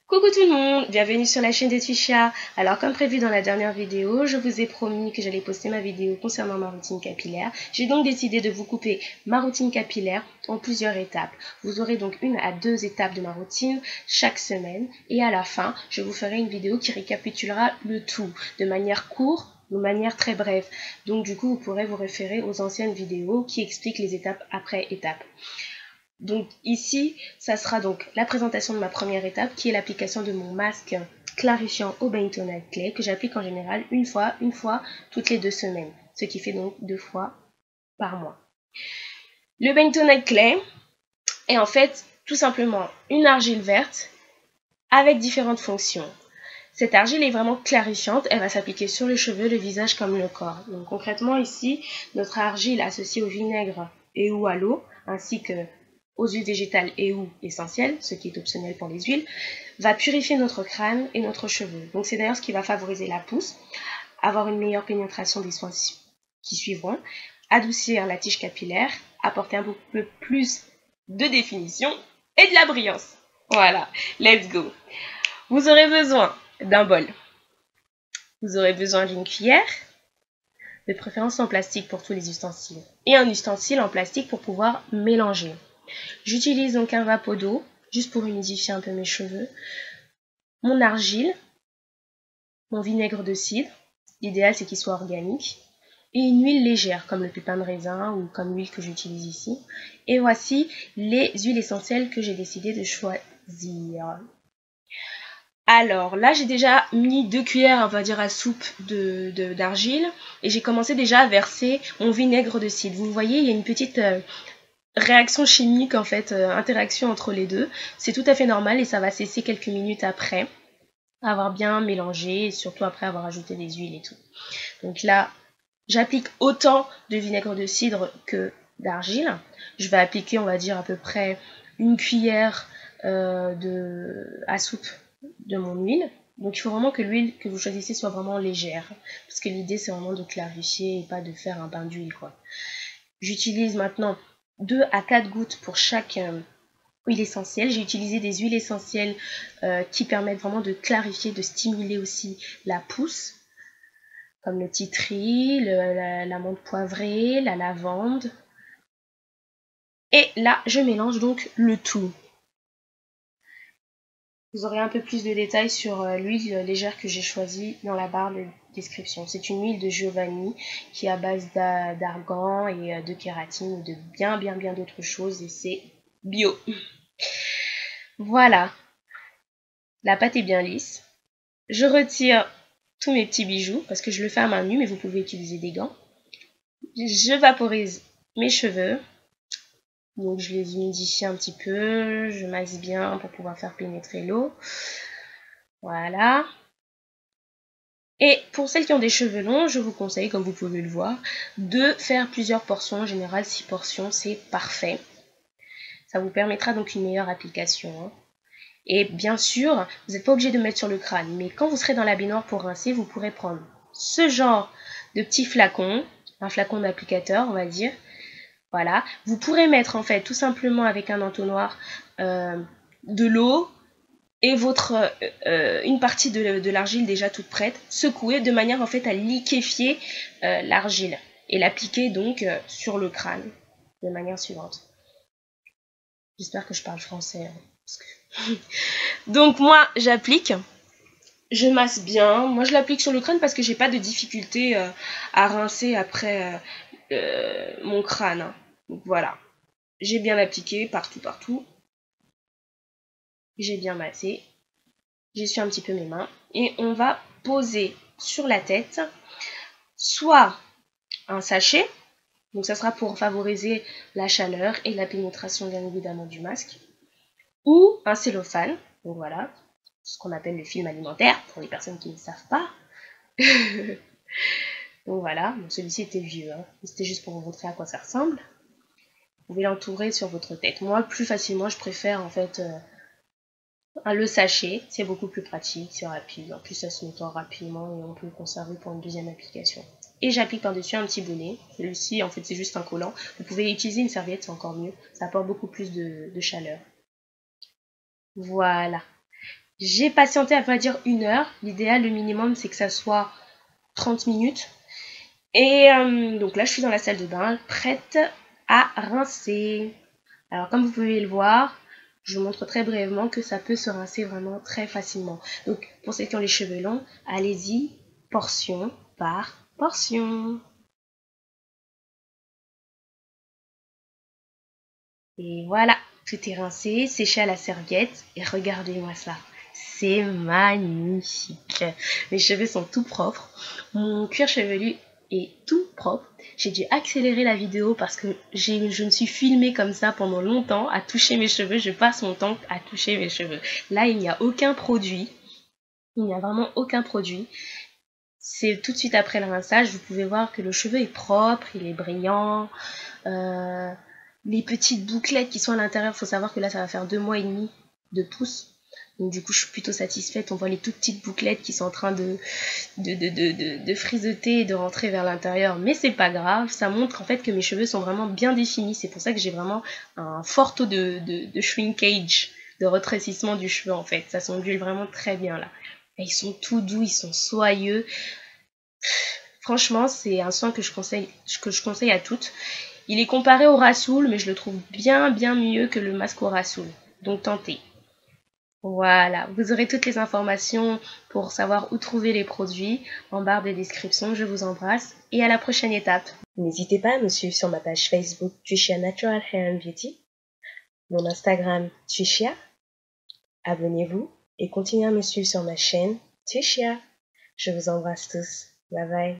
Coucou tout le monde, bienvenue sur la chaîne d'Etwisha. Alors comme prévu dans la dernière vidéo, je vous ai promis que j'allais poster ma vidéo concernant ma routine capillaire. J'ai donc décidé de vous couper ma routine capillaire en plusieurs étapes. Vous aurez donc 1 à 2 étapes de ma routine chaque semaine et à la fin, je vous ferai une vidéo qui récapitulera le tout de manière courte, de manière très brève. Donc du coup, vous pourrez vous référer aux anciennes vidéos qui expliquent les étapes après étape. Donc ici, ça sera donc la présentation de ma première étape qui est l'application de mon masque clarifiant au Bentonite Clay que j'applique en général une fois toutes les 2 semaines, ce qui fait donc 2 fois par mois. Le Bentonite Clay est en fait tout simplement une argile verte avec différentes fonctions. Cette argile est vraiment clarifiante, elle va s'appliquer sur les cheveux, le visage comme le corps. Donc concrètement ici, notre argile associée au vinaigre et ou à l'eau, ainsi que aux huiles végétales et ou essentielles, ce qui est optionnel pour les huiles, va purifier notre crâne et notre cheveu. Donc c'est d'ailleurs ce qui va favoriser la pousse, avoir une meilleure pénétration des soins qui suivront, adoucir la tige capillaire, apporter un peu plus de définition et de la brillance. Voilà, let's go. Vous aurez besoin d'un bol. Vous aurez besoin d'une cuillère, de préférence en plastique pour tous les ustensiles, et un ustensile en plastique pour pouvoir mélanger. J'utilise donc un vapeau d'eau, juste pour humidifier un peu mes cheveux, mon argile, mon vinaigre de cidre, l'idéal c'est qu'il soit organique, et une huile légère, comme le pépin de raisin ou comme l'huile que j'utilise ici. Et voici les huiles essentielles que j'ai décidé de choisir. Alors là, j'ai déjà mis 2 cuillères, on va dire, à soupe d'argile, et j'ai commencé déjà à verser mon vinaigre de cidre. Vous voyez, il y a une petite réaction chimique, en fait, interaction entre les deux. C'est tout à fait normal et ça va cesser quelques minutes après avoir bien mélangé et surtout après avoir ajouté des huiles et tout. Donc là, j'applique autant de vinaigre de cidre que d'argile. Je vais appliquer, on va dire, à peu près une cuillère à soupe de mon huile. Donc il faut vraiment que l'huile que vous choisissez soit vraiment légère, parce que l'idée c'est vraiment de clarifier et pas de faire un bain d'huile, quoi. J'utilise maintenant 2 à 4 gouttes pour chaque huile essentielle. J'ai utilisé des huiles essentielles qui permettent vraiment de clarifier, de stimuler aussi la pousse, comme le titri, la menthe poivrée, la lavande. Et là, je mélange donc le tout. Vous aurez un peu plus de détails sur l'huile légère que j'ai choisie dans la barre de description. C'est une huile de Giovanni qui est à base d'argan et de kératine, de bien d'autres choses, et c'est bio. Voilà, la pâte est bien lisse. Je retire tous mes petits bijoux parce que je le fais à main nue, mais vous pouvez utiliser des gants. Je vaporise mes cheveux. Donc je les humidifie un petit peu, je masse bien pour pouvoir faire pénétrer l'eau. Voilà. Et pour celles qui ont des cheveux longs, je vous conseille, comme vous pouvez le voir, de faire plusieurs portions. En général, 6 portions, c'est parfait. Ça vous permettra donc une meilleure application. Et bien sûr, vous n'êtes pas obligé de mettre sur le crâne, mais quand vous serez dans la baignoire pour rincer, vous pourrez prendre ce genre de petit flacon, un flacon d'applicateur, on va dire. Voilà, vous pourrez mettre en fait tout simplement avec un entonnoir de l'eau et une partie de l'argile déjà toute prête, secouer de manière en fait à liquéfier l'argile et l'appliquer donc sur le crâne de manière suivante. J'espère que je parle français. Donc moi j'applique, je masse bien, moi je l'applique sur le crâne parce que j'ai pas de difficulté à rincer après mon crâne. Donc voilà, j'ai bien appliqué partout, j'ai bien massé, j'essuie un petit peu mes mains et on va poser sur la tête soit un sachet, donc ça sera pour favoriser la chaleur et la pénétration bien évidemment du masque, ou un cellophane, donc voilà, ce qu'on appelle le film alimentaire pour les personnes qui ne savent pas. Donc voilà, bon, celui-ci était vieux, hein. C'était juste pour vous montrer à quoi ça ressemble. Vous pouvez l'entourer sur votre tête. Moi, plus facilement, je préfère en fait le sachet, c'est beaucoup plus pratique, c'est rapide. En plus, ça se nettoie rapidement et on peut le conserver pour une deuxième application. Et j'applique par-dessus un petit bonnet. Celui-ci, en fait, c'est juste un collant. Vous pouvez utiliser une serviette, c'est encore mieux. Ça apporte beaucoup plus de chaleur. Voilà. J'ai patienté à vrai dire 1 heure. L'idéal, le minimum, c'est que ça soit 30 minutes. Et donc là, je suis dans la salle de bain, prête à rincer. Alors, comme vous pouvez le voir, je vous montre très brièvement que ça peut se rincer vraiment très facilement. Donc, pour ceux qui ont les cheveux longs, allez-y, portion par portion. Et voilà, tout est rincé, séché à la serviette. Et regardez-moi ça. C'est magnifique. Mes cheveux sont tout propres. Mon cuir chevelu est tout propre. J'ai dû accélérer la vidéo parce que je me suis filmée comme ça pendant longtemps à toucher mes cheveux. Je passe mon temps à toucher mes cheveux. Là, il n'y a aucun produit. Il n'y a vraiment aucun produit. C'est tout de suite après le rinçage. Vous pouvez voir que le cheveu est propre, il est brillant. Les petites bouclettes qui sont à l'intérieur, il faut savoir que là, ça va faire 2 mois et demi de pousse. Donc du coup, je suis plutôt satisfaite. On voit les toutes petites bouclettes qui sont en train de frisoter et de rentrer vers l'intérieur. Mais c'est pas grave, ça montre en fait que mes cheveux sont vraiment bien définis. C'est pour ça que j'ai vraiment un fort taux de shrinkage, de retrécissement du cheveu en fait. Ça s'ondule vraiment très bien là. Et ils sont tout doux, ils sont soyeux. Franchement, c'est un soin que je conseille à toutes. Il est comparé au Rasoul, mais je le trouve bien mieux que le masque au Rasoul. Donc tentez. Voilà, vous aurez toutes les informations pour savoir où trouver les produits en barre de description. Je vous embrasse et à la prochaine étape. N'hésitez pas à me suivre sur ma page Facebook Twishia Natural Hair and Beauty, mon Instagram Twishia. Abonnez-vous et continuez à me suivre sur ma chaîne Twishia. Je vous embrasse tous. Bye bye.